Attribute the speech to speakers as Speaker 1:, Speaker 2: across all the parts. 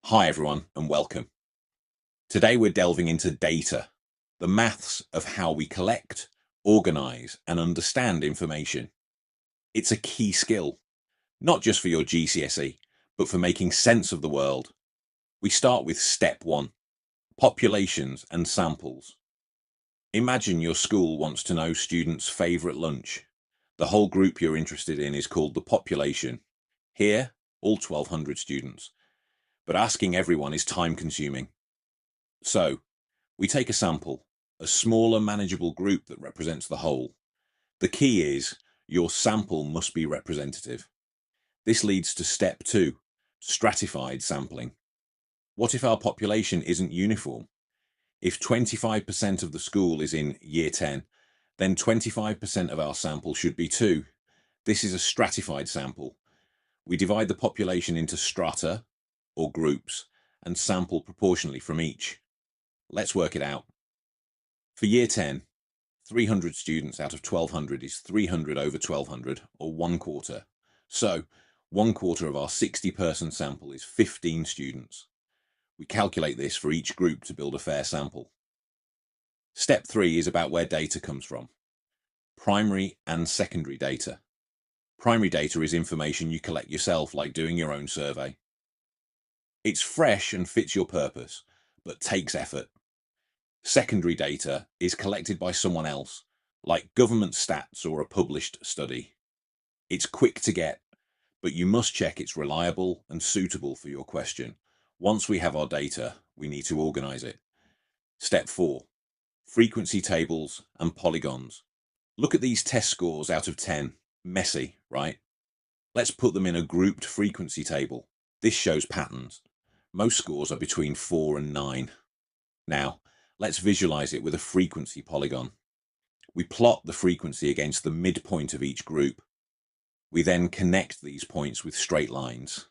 Speaker 1: Hi everyone and welcome. Today we're delving into data, the maths of how we collect, organise and understand information. It's a key skill, not just for your GCSE, but for making sense of the world. We start with step 1, populations and samples. Imagine your school wants to know students' favourite lunch. The whole group you're interested in is called the population. Here, all 1,200 students. But asking everyone is time-consuming. So, we take a sample, a smaller manageable group that represents the whole. The key is your sample must be representative. This leads to step 2, stratified sampling. What if our population isn't uniform? If 25% of the school is in year 10, then 25% of our sample should be 2. This is a stratified sample. We divide the population into strata, or groups, and sample proportionally from each. Let's work it out. For year 10, 300 students out of 1,200 is 300 over 1,200, or 1/4. So, 1/4 of our 60-person sample is 15 students. We calculate this for each group to build a fair sample. Step 3 is about where data comes from. Primary and secondary data. Primary data is information you collect yourself, like doing your own survey. It's fresh and fits your purpose, but takes effort. Secondary data is collected by someone else, like government stats or a published study. It's quick to get, but you must check it's reliable and suitable for your question. Once we have our data, we need to organise it. Step 4, frequency tables and polygons. Look at these test scores out of 10. Messy, right? Let's put them in a grouped frequency table. This shows patterns. Most scores are between 4 and 9. Now, let's visualize it with a frequency polygon. We plot the frequency against the midpoint of each group. We then connect these points with straight lines.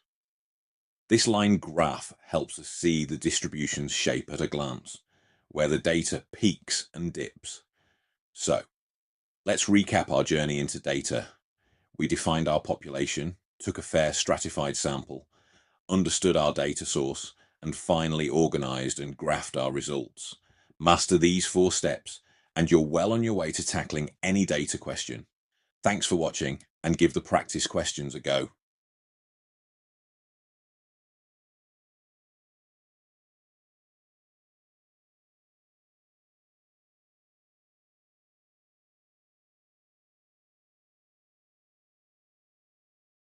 Speaker 1: This line graph helps us see the distribution's shape at a glance, where the data peaks and dips. So, let's recap our journey into data. We defined our population, took a fair stratified sample, understood our data source, and finally organized and graphed our results. Master these 4 steps, and you're well on your way to tackling any data question. Thanks for watching, and give the practice questions a go.